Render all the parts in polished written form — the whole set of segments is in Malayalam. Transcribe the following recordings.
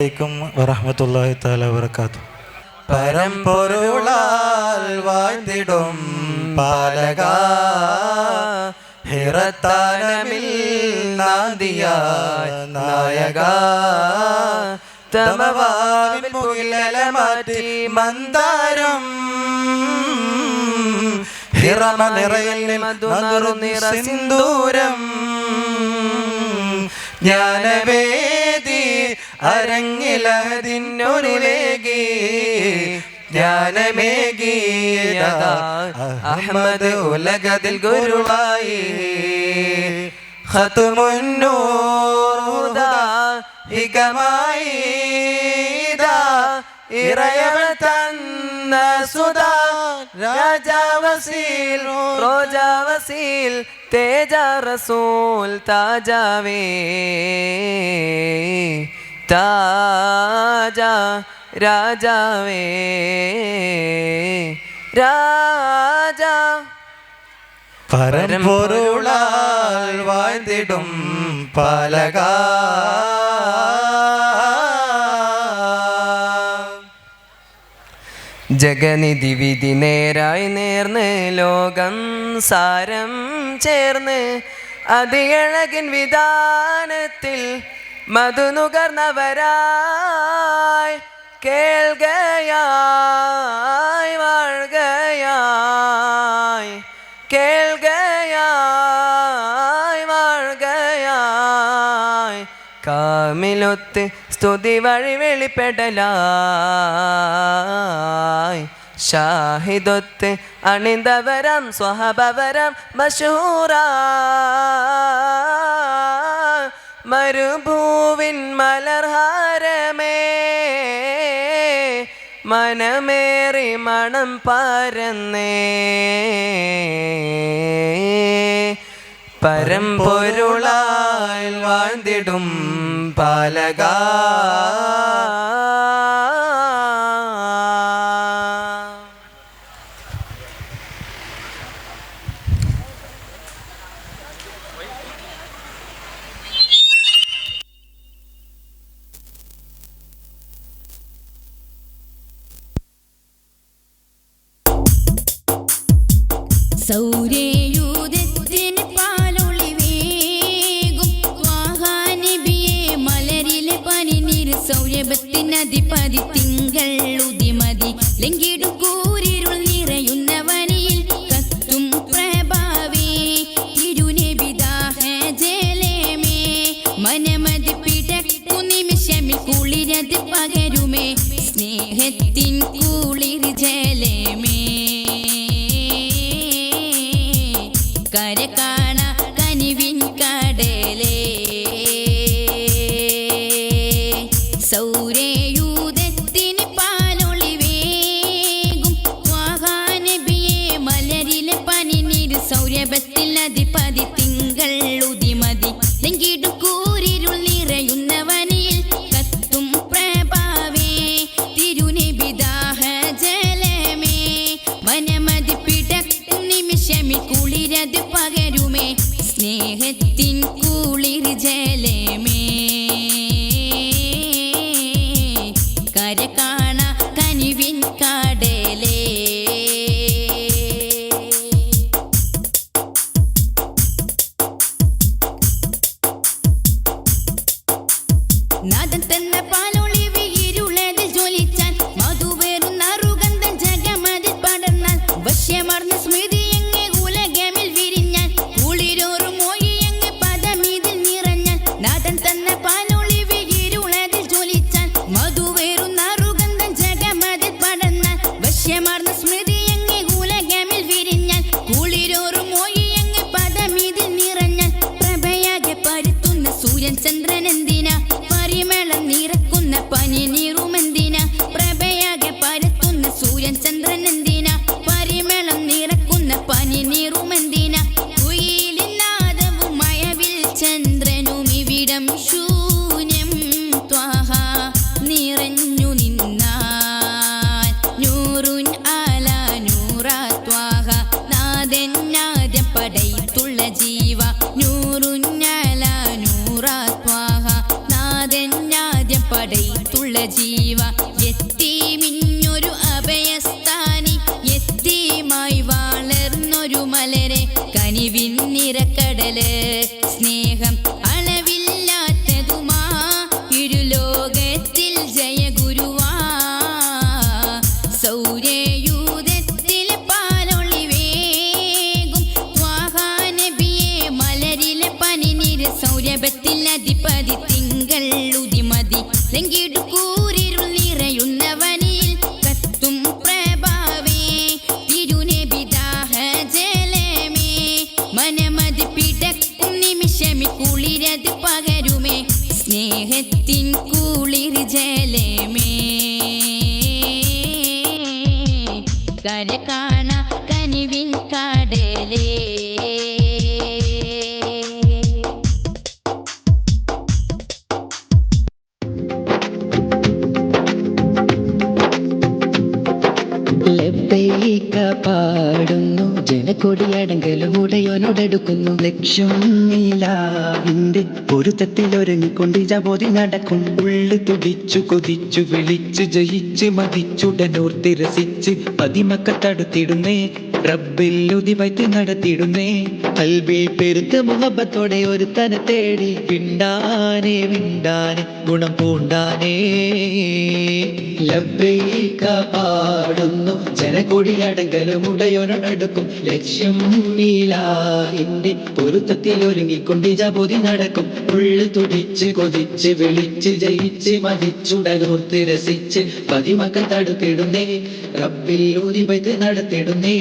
വറഹ്മത്തുള്ളാഹി തആല വബറകാതുഹു. പരമ്പൊരുളാൽ വാഴ്ത്തിടും പാലക ഹിറത്താനമിൽ നാദിയായ നായക തമവാവിൽ പുകിലല മാറ്റി മന്ദാരം ഹിറമ നിറയിൽ മധുനറു നിറ സിന്ദൂരം ജ്ഞാനവേദി അരങ്ങിലതിനൊരുവേഗി ജ്ഞാനമേകി അഹ്മദ് ഉലകത്തിൽ ഗുരുവായി ഖത്മുന്നൂർ ഹികമായി ഇറയവൾ തന്ന സുധാ രാജാവസീൽ റോജാവസീൽ തേജ റസൂൽ താജാവേ താജ രാജാവേ രാജ പരമ്പൊരുളാൽ വാഴ്ത്തിടും പാലക ജഗനിധി വിധി നേരായി നേർന്ന് ലോകം സാരം ചേർന്ന് അതിയഴകിൻ വിധാനത്തിൽ മധുനുകർന്നവരായി കേൾകയായി വാഴുകയായി കേൾകയായി വാഴുകയായി കാമിലൊത്ത് സ്തുതി വഴി വെളിപ്പെടലായി ഷാഹിദൊത്ത് അണിന്തവരം സ്വഹബവരം മശൂറ മരുഭൂവിൻ മലർഹാരമേ മനമേറി മണം പരന്നേ പരമ്പൊരുളാൽ വാഴ്ത്തിടും പാലക സൗരയൂഥത്തിന് പാലൊളിവേകും വാഹാനബിയെ മലരിലെ പനിനീർ സൗരഭത്തിനധിപതി തിങ്കൾ ഉദിമതി ലംഘിടും കൂരിരുൾ നിറയുന്ന വനിയിൽ കത്തും പ്രഭാവേ തിരുനബിദാഹ ജലമേ മനമതി പിടക്കു നിമിഷമിൽ കുളിരത് പകരുമേ സ്നേഹത്തിൻ കുളിർ ജലമേ കരകാണ കനിവിൻ കടലേ സൗരയൂഥത്തിന് പാലൊളിവേകും വാഹാനബിയെ മലരിലെ പനിനീർ സൗരഭത്തിൽ അധിപതി തിങ്കൾ ഉദിമതി ലംഘിടും കൂരിരുൾ നിറയുന്ന വനിയിൽ കത്തും പ്രഭാവേ തിരുനബിദാഹ ജലമേ മനമതി പിടക്കും നിമിഷമിൽ കുളിരത് പകരുമേ സ്നേഹത്തിൻ കുളിർ ജലമേ കരകാണ കനിവിൻ കടലേ നാദൻ തന്ന പാലൊളിവ് ഇരുളതിൽ ജ്വലിച്ചാൽ മധുവേറുന്ന റുഗന്ധം ജഗമതിൽ പടർന്നാൽ വശ്യമർന്ന സ്മൃതി എങ്ങെ ഉലകമിൽ വിരിഞ്ഞാൽ കുളിരോറും മൊഴിയങ്ങ് പദമിതിൽ നിറഞ്ഞാൽ നാദൻ തന്ന പാലൊളിവ് ഇരുളതിൽ ജ്വലിച്ചാൽ മധുവേറുന്ന റുഗന്ധം ജഗമതിൽ പടർന്നാൽ വശ്യമർന്ന സ്മൃതി എങ്ങെ ഉലകമിൽ വിരിഞ്ഞാൽ കുളിരോറും മൊഴിയങ്ങ് പദമിതിൽ നിറഞ്ഞാൽ പ്രഭയാകെ പരുത്തുന്ന സൂര്യൻ ചന്ദ്രൻ എന്തിനാ പരിമളം നിറക്കുന്ന പനി നീറുമെന്തിനാ പ്രഭയാകെ പരത്തുന്ന സൂര്യൻ ചന്ദ്രൻ എന്തിനാ പരിമളം നിറക്കുന്ന പനി നീറുമെന്തിനാ കുയിലിനാദവും മയവിൽ ചന്ദ്രനും ഇവിടം ശൂന്യം ത്വാഹ നിറഞ്ഞു നിന്നാൽ നൂറുൻ ആല നൂറാ ത്വാഹ നാദൻ നാദം പടയിട്ടുള്ള ജീവ നൂറുൻ ആല നൂറാ ത്വാഹ നാദൻ നാദം പടയിട്ടു മനസ്സുള്ള ജീവ എത്തീമിന്നൊരു അഭയസ്ഥാനി എത്തീമായി വളർന്നൊരു മലരെ കനിവിൻ നിറക്കടല് സ്നേഹം അളവില്ലാത്തതുമാ ഇരുലോകത്തിൽ ജയഗുരുവാ സൗരയൂഥത്തിൽ പാലൊളിവേകും ത്വാഹാ നബിയെ മലരിലെ പനിനീർ സൗരഭത്തിൽ അധിപതി തിങ്കൾ ഉദിമതി ലങ്കിടുക്കൂരിരുൾ നിറയുന്നവനിൽ കത്തും പ്രഭാവേ തിരുനബിദാഹ ജലമേ മനമതി പിടക്കും നിമിഷമി കുളിരത് പകരുമേ സ്നേഹത്തിൻ കുളിർ ജലമേ കര കാണ കനിവിൻ കടലേ ലബ്ബൈക പാടുന്നു ജനക്കൊടിയടങ്കലും ഉടയോനോടെടുക്കുന്നു ലക്ഷ്യം നീലാവിന്റെ പൊരുത്തത്തിൽ ഒരുങ്ങിക്കൊണ്ട് ജാബോധി നടക്കും ഉള്ളു തുടിച്ചു കൊതിച്ചു വിളിച്ചു ജയിച്ച് മതിച്ചുടനോർത്തി രസിച്ച് പതിമക്ക തടുത്തിടുന്നേ റബ്ബിൽ ഉദിവൈത്ത് നടത്തിടുന്നേ കൽബിൽ പെരുത്ത മുഹബത്തോടെ ഒരു തന തേടി വിണ്ടാനെ വിണ്ടാനെ ഗുണം പൂണ്ടാനേ ലബ്ബൈക പാടുന്നു ജനകൊടിയടങ്കലും ഉടയോനടുക്കും ലക്ഷ്യം നീലാവിന്റെ പൊരുത്തത്തിൽ ഒരുങ്ങിക്കൊണ്ട് ജാബോധി നടക്കും ഉള്ളു തുടിച്ച് കൊതിച്ച് വിളിച്ച് ജയിച്ച് മതിച്ചുടനോർത്ത് രസിച്ച് പതിമക്ക തടുത്തിടുന്നേ റബ്ബിൽ ഉദിവൈത്ത് നടത്തിടുന്നേ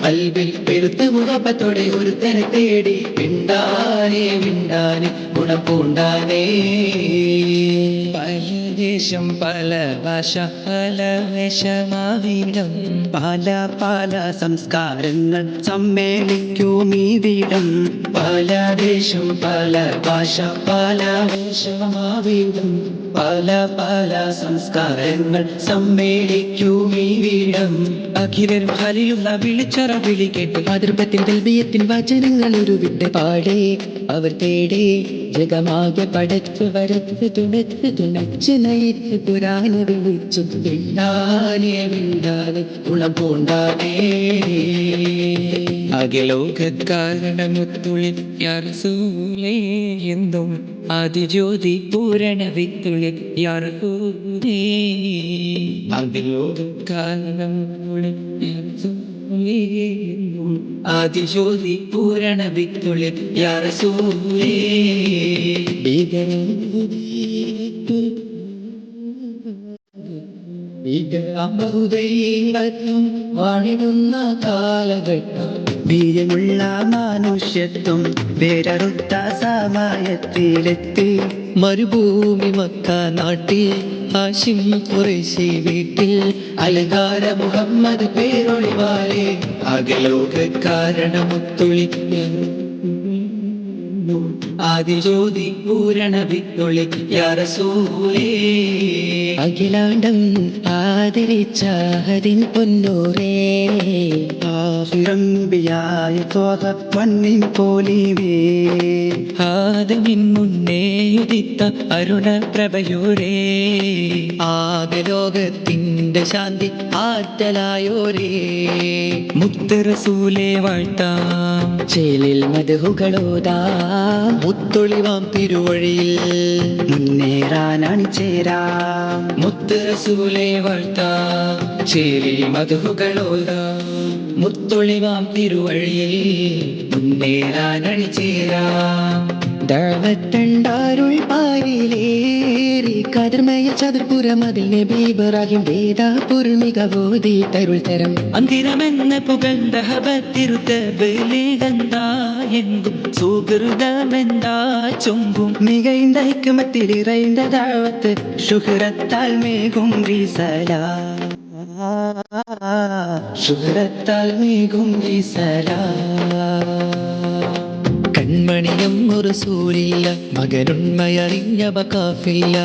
കൽബിൽ പെരുത്ത മുഹബത്തോടെ ഒരു തന തേടി വിണ്ടാനെ വിണ്ടാനെ ഗുണം പൂണ്ടാനേ പല ദേശം പല ഭാഷ പല വേഷമാവിടം പല പല സംസ്കാരങ്ങൾ സമ്മേളിക്കും ഈ വീടം പല ദേശം പല ഭാഷ പല വേഷമാവിടം പല പല സംസ്കാരങ്ങൾ സമ്മേളിക്കും ഈ വീടം അഖിലരും ഹലിയുള്ള വിളിച്ചറ വിളി കേട്ട് അതിർപ്പത്തിൽ തെൽബിയത്തിൻ വചനങ്ങൾ ഒരു വിട്ട് പാടേ അവർ തേടേ ജഗമാകെ പടച്ചു വരച്ച് തുണച്ച് നയിച്ച് പുരാന വിളിച്ചു വിണ്ടാനെ വിണ്ടാനെ ഉളം പൂണ്ടാനേ അഖിലോകകാരണമുത്തുള്ളിൽ യാർസൂലേ എന്നും ആദിജ്യോതി പൂരണ വിത്തുള്ളിൽ യാർസൂലേ അഖിലോകകാരണമുള്ളിൽ യാർസൂലേ എന്നും ആദിജ്യോതി പൂരണ വിത്തുള്ളിൽ യാർസൂലേ വാണിടുന്ന കാലഘട്ടം വീര്യമുള്ള മനുഷ്യത്വം വേരറുത്ത സമയത്തിലെത്തി മരുഭൂമി മക്ക നാട്ടിൽ ഹാഷിം ഖുറൈശി വീട്ടിൽ അലങ്കാര മുഹമ്മദ് പേരൊളിവാലെ അകലോക കാരണമുത്തുളി ആദിജ്യോതി പൂരണ വിത്തുളി യാ റസൂലേ അഖിലാണ്ടം ആദരിച്ച ഹരിൻ പൊന്നൂരേ ആഫിറംബിയായ തോതപ്പന്നിൻ പോലിവേ ആദമിൻ മുന്നേ ഉദിത്ത അരുണ പ്രഭയോരേ ആകലോകത്തിന്റെ ശാന്തി ആറ്റലായോരേ മുത്ത് റസൂലേ വാഴ്ത്താം ചേലിൽ മധുകളോതാ മുത്തൊളിവാം തിരുവഴിയിൽ മുന്നേറാനാണ് ചേരാം മുത്ത് റസൂലേ വാഴ്ത്താം ചേലിൽ മധുകളോതാ മുത്തൊളിവാം തിരുവഴിയിൽ മുന്നേറാനാണ് ചേരാം ദഅവത്തണ്ടാരുൾ പാരിലേറി കതിർമയ ചതുർപുരം അതിൽ നബി ഇബ്രാഹിം വേദാപുരുൾ മികവോതി തരുൾ തരം അന്തിരമെന്ന പുകഴ്ന്ന ഹബത്തിരുത്തബലികന്താ എങ്കും സുഹൃതമെന്താ ചൊങ്കും മികൈந்த ഹിക്മത്തിൽ ഇറൈந்த ദഅവത്ത് ശുഹ്റത്താൽ മേഘും റിസലാ ശുഹ്റത്താൽ മേഘും റിസലാ കൺമണിയും ഒരു സൂരില്ല മകനുണ്മയറിഞ്ഞ ബക്കാഫില്ല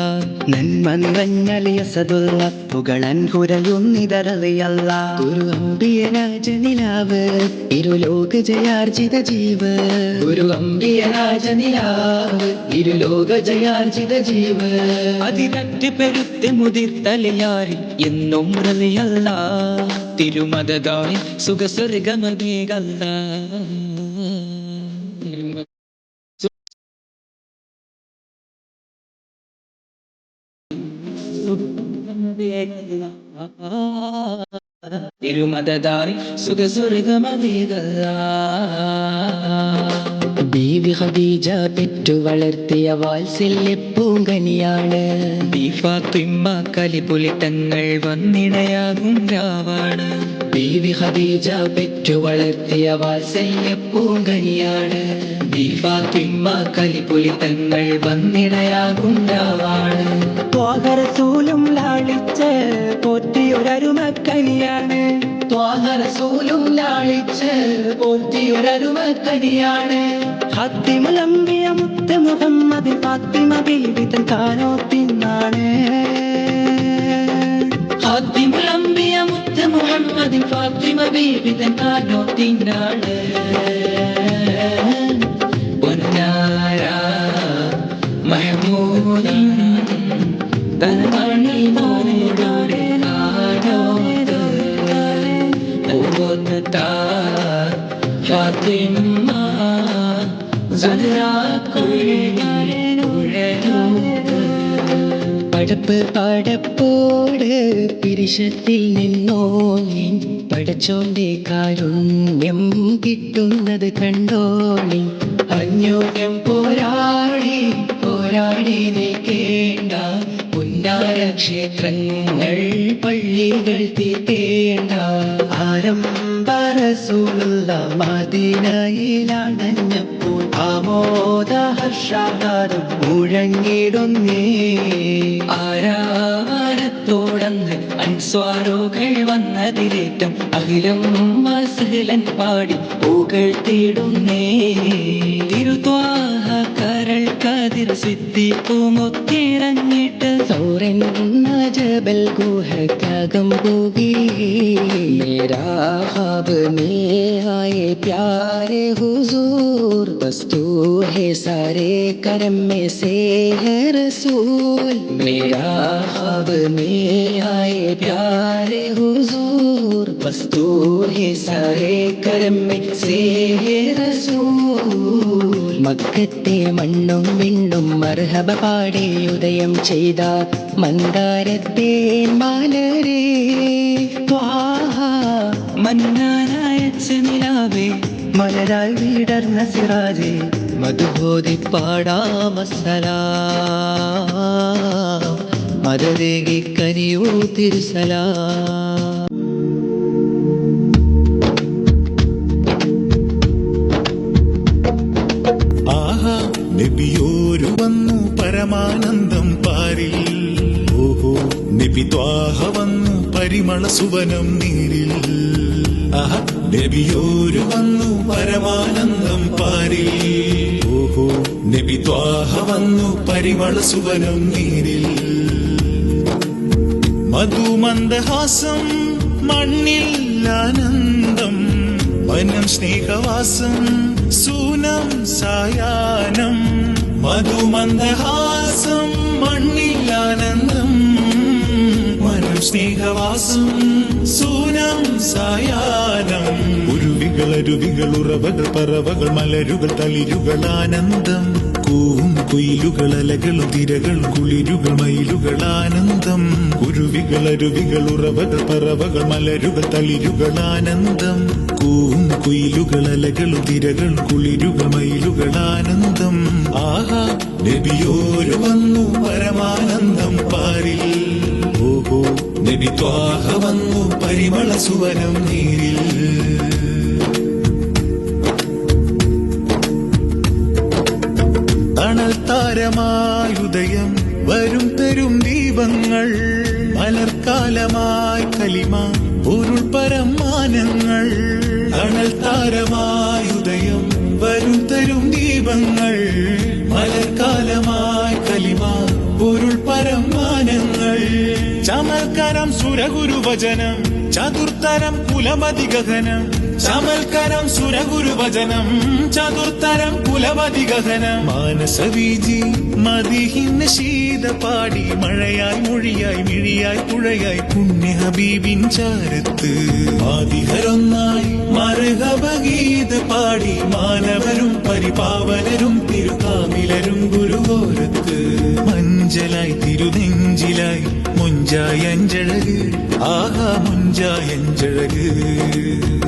നന്മ നിറഞ്ഞലിയ സതുള്ള പുകളൻ കുരയുന്നിതറിയല്ല ഒരു അമ്പിയ രാജനിലാവ് ഇരുലോക ജയാർജിത ജീവ് ഒരു അമ്പിയ രാജനിലാവ് ഇരുലോക ജയാർജിത ജീവ് അതിരറ്റ് പെരുത്ത് മുതിർത്തലയാറി എന്നും റളിയല്ല തിരുമദതായി സുഖസ്വർഗമതീകല്ല തിരുമദതായി സുഖസ്വർഗമതീകല്ല ബീവി ഖദീജ പെറ്റു വളർത്തിയ വാത്സല്യ പൂങ്കനിയാണ് ഫാത്തിമ കലിപുലിത്തങ്ങൾ വന്നിടയാകും രാവാണ് ബീവി ഖദീജ പെറ്റു വളർത്തിയ വാത്സല്യ പൂങ്കനിയാണ് ഫാത്തിമ കലിപുലിത്തങ്ങൾ വന്നിടയാകും രാവാണ് ത്വാഹറസൂലും ലാളിച്ച് പോറ്റിയൊരരുമക്കനിയാണ് ത്വാഹറസൂലും ലാളിച്ച് പോറ്റിയൊരരുമക്കനിയാണ് ഖാത്തിമുൽ അംബിയ മുത്ത് മുഹമ്മദ് ഫാത്തിമ ബീവി തൻ കാനോത്തിനാണ് ഖാത്തിമുൽ അംബിയ മുത്ത് മുഹമ്മദ് ഫാത്തിമ ബീവി തൻ കാനോത്തിനാണ് പൊന്നാര മഹമൂദൻ തൻമണി മോനോടെ കാനോത്ത് ഓത്ത ഫാത്തിമ പടപ്പ് പടപ്പോട് പിരിശത്തിൽ നിന്നോളി പടച്ചോന്റെ കാരുണ്യം കിട്ടുന്നത് കണ്ടോളി അന്യോന്യം പോരാടി പോരാടി നീക്കേണ്ട പുന്നാര ക്ഷേത്രങ്ങൾ പള്ളികൾ തീർക്കേണ്ട ആരംഭരസൂലുള്ള മദീനയിലണഞ്ഞപ്പോൾ ആമോദഹർഷാദം മുഴങ്ങിടുന്നേ ആരാധനത്തോടന്ന് അൻസ്വാറുകൾ വന്നതിലേറ്റം അഖിലം വസഹലൻ പാടി പൂകൾ തേടുന്നേ തിരുത്വാഹ കരൾ കതിർ സിദ്ധിക്കുമൊത്തിറങ്ങിട്ട് സൗരൻ ജബൽ ഗുഹക്കകം പോകി मेरा ख्वाब में आए प्यारे हुजूर वस्तु है सारे करम में से है रसूल मेरा ख्वाब में आए प्यारे हुजूर वस्तु है सारे करम में से है रसूल മക്കത്തെ മണ്ണും വിണ്ണും മർഹബ പാടി ഉദയം ചെയ്ത മന്ദാരത്തെ മലരേ ത്വാഹ മന്നാനായ നിലാവേ മലരായി വിടർന്ന സിറാജേ മധുബോധി പാടാമസലാം മദരേകി കനിയൂ തിരുസലാം നബിയോരു വന്നു പരമാനന്ദം പാരിൽ ഓഹോ നബി ത്വാഹ വന്നു പരിമള സുവനം നീരിൽ ആഹ നബിയോരു വന്നു പരമാനന്ദം പാരിൽ ഓഹോ നബി ത്വാഹ വന്നു പരിമള സുവനം നീരിൽ മധുമന്ദഹാസം മണ്ണിൽ ആനന്ദം വനം സ്നേഹവാസം സൂനം സായാഹ്നം മധുമന്ദഹാസം മണ്ണിലാനന്ദം വനം സ്നേഹവാസം സൂനം സായാഹ്നം ഉരുവികൾ അരുവികൾ ഉറവകൾ പറവകൾ മലരുകൾ തളിരുകൾ ആനന്ദം കൂവും കുയിലുകൾ അലകളും തിരകളും കുളിരുകൾ മയിലുകൾ ആനന്ദം ഉരുവികൾ അരുവികൾ ഉറവകൾ പറവകൾ മലരുകൾ തളിരുകൾ ആനന്ദം കൂവും കുയിലുകൾ അലകളും തിരകൾ കുളിരുകൾ മയിലുകൾ ആനന്ദം ആഹാ നബിയോര് വന്നു പരമാനന്ദം പാരിൽ ഓഹോ നബി ത്വാഹ വന്നു പരിമള സുവനം നീരിൽ തണൽ താരമായുദയം വരും തരും ദീപങ്ങൾ മലർക്കാലമായി കലിമ പൊരുൾ പരമാനങ്ങൾ തണൽ താരമായുദയം വരും തരും ദീപങ്ങൾ മലർക്കാലമായി കലിമ പൊരുൾ പരമാനങ്ങൾ ചമൽക്കരം സുരഗുരുവചനം ചതുർത്തരം കുലമതി ഗഹനം ചമൽക്കരം സുരഗുരുവചനം ചതുർത്തരം കുലമതി ഗഹനം മാനസവീജി മദിഹിന്ന ശീത പാടി മഴയായി മൊഴിയായി മിഴിയായി പുഴയായി പുണ്യ ഹബീബിൻ ചാരത്ത് ആദിഹരൊന്നായി മർഹബഗീത പാടി മാനവരും പരിപാവനരും തിരുകാമിലരും ഗുരുവോരത്ത് മഞ്ചലായി തിരുനെഞ്ചിലായി മുഞ്ചായഞ്ചഴക് ആഹാ മുഞ്ചായഞ്ചഴക്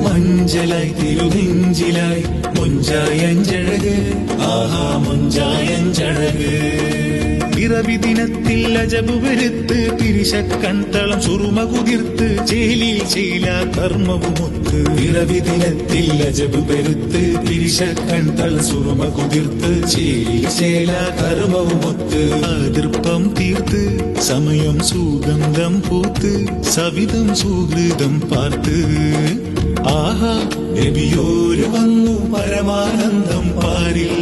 മഞ്ചലായി തിരുനെഞ്ചിലായി മുഞ്ചായഞ്ചഴക് ആഹാ മുഞ്ചായഞ്ചഴക് പിറവി ദിനത്തിൽ അജബ് വരുത്ത് പിരിശക്കൺതളം സുറുമ കുതിർത്ത് ചേലിൽ ചെയ്ല കർമ്മവുമൊത്ത് പിറവി ദിനത്തിൽ അജബ് വരുത്ത് പിരിശക്കൺതളം സുറുമ കുതിർത്ത് ചേലിൽ ചേല കർമ്മവുമൊത്ത് അതിർപ്പം തീർത്ത് സമയം സുഗന്ധം പൂത്ത് സവിധം സുഹൃതം പാർത്ത് ആഹാ നബിയോര് വന്നു പരമാനന്ദം പാരിൽ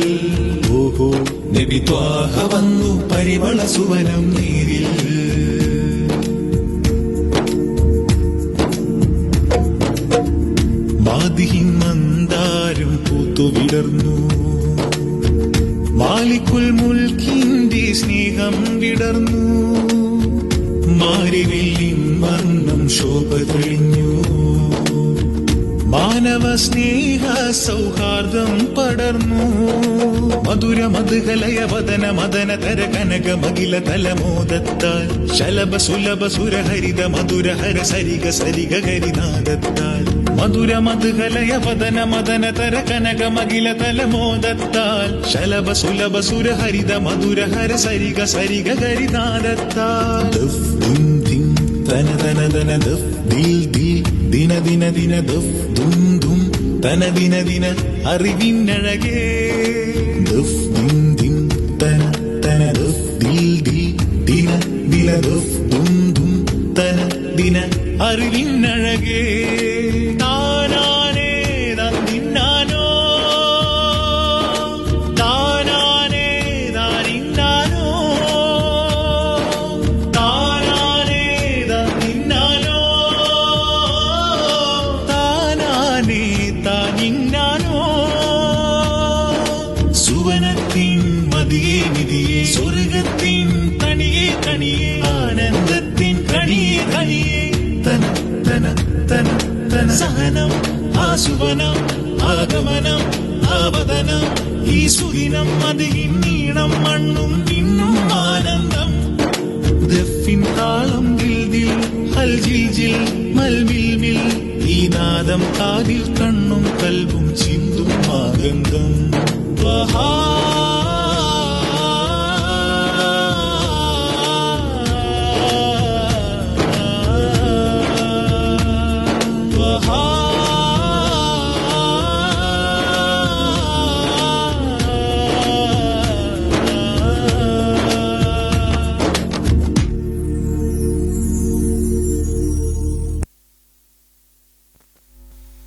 ഓഹോ നബി ത്വാഹ വന്നു പരിമള സുവനം നീരിൽ മാദിഹിൻ മന്ദാരം പൂത്തുവിടർന്നു മാലിക്കുൽ മുൽക്കിന്റെ സ്നേഹം വിടർന്നു മാരിവില്ലിൻ വർണ്ണം ശോഭ തെളിഞ്ഞു മാനവ സ്നേഹ സൗഹാർദ്ദം പടർന്നു മധുര മധുകലയ വദന മദന തര കനക മകില തലമോദത്താൽ ശലഭ സുലഭ സുരഹരിത മധുര ഹര സരിഗ സരിഗ ഗരിനാദത്താൽ മധുര മധുകലയ വദന മദന തര കനക മകില തലമോദത്താൽ ശലഭ സുലഭ സുരഹരിത മധുര ഹര സരിഗ സരിഗ ഗരിനാദത്താൽ ദഫ് ദിൻ ദിൻ തന തന തന ദഫ് ദിൽ ദിൽ ദിന ദിന ദിന ദഫ് ദും ദും തന ദിന ദിന അറിവിനഴകേ ദഫ് ദിൻ ദിൻ തന തന ദഫ് ദിൽ ദിൽ ദിന ദിന ദഫ് ദും ദും തന ദിന അറിവിനഴകേ താനാനേ തന്നിന്നാനോ താനാനേ താനിന്നാനോ താനാനേ തന്നിന്നാനോ താനാനേ താനിന്നാനോ സുവനത്തിൻ മതിയെ നിധിയെ സ്വർഗത്തിൻ തണിയെ തണിയെ ആനന്ദത്തിൻ കണിയെ കണിയെ തന തന തന തന സഹനം ആസുവനം ആഗമനം ആവദനം ഈ സുദിനം അതിന്നീണം മണ്ണും പിന്നും ആനന്ദം ദഫിൻ താളം ദിൽ ദിൽ ഹൽ ജിൽ ജിൽ മൽ മിൽ മിൽ ഈ നാദം കാതിൽ കണ്ണും കൽബും ചിന്തും ആനന്ദം